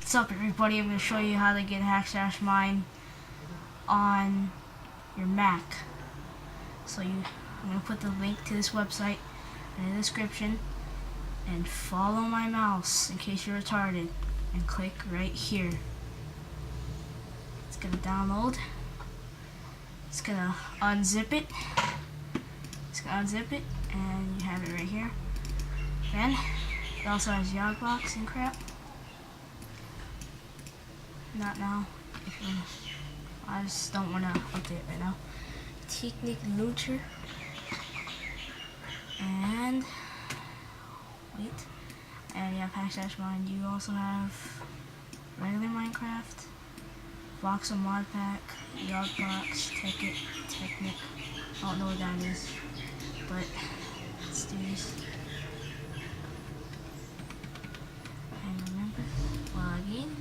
What's up, everybody? I'm going to show you how to get Hack/Mine on your Mac. I'm going to put the link to this website in the description, and follow my mouse in case you're retarded, and click right here. It's going to download. It's going to unzip it. And you have it right here. Then it also has Yogbox and crap. Not now. I just don't want to update right now. Technic Launcher. And wait. And you have Hack/Mine. You also have regular Minecraft, Voxel Mod Pack, Yogbox, Technic. I don't know what that is, but let's do this. And remember, log in.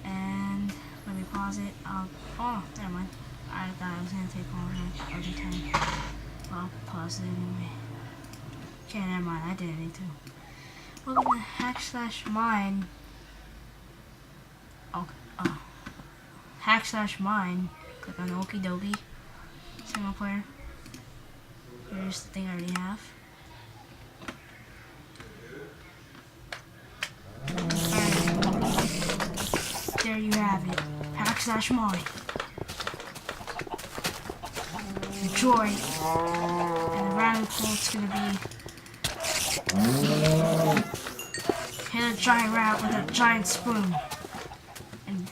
And let me pause it. Oh, never mind. I thought I was gonna take all every time. I'll pause it anyway. Okay, never mind. I didn't need to. Welcome to Hack/Mine. Hack/Mine. Click on Okie Dokie. Single player. Here's the thing I already have. There you have it. Hack/Mine. Enjoy. And the random quote's gonna be: hit a giant rat with a giant spoon and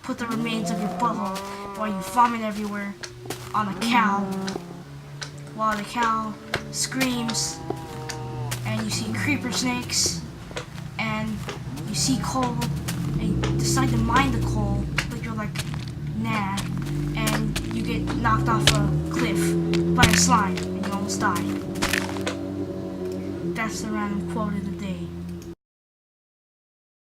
put the remains of your butthole while you vomit everywhere on the cow, while the cow screams, and you see creeper snakes, and you see coal, and you decide to mine the coal, but you're like, nah, and you get knocked off a cliff by a slime, and you almost die. That's the random quote of the day.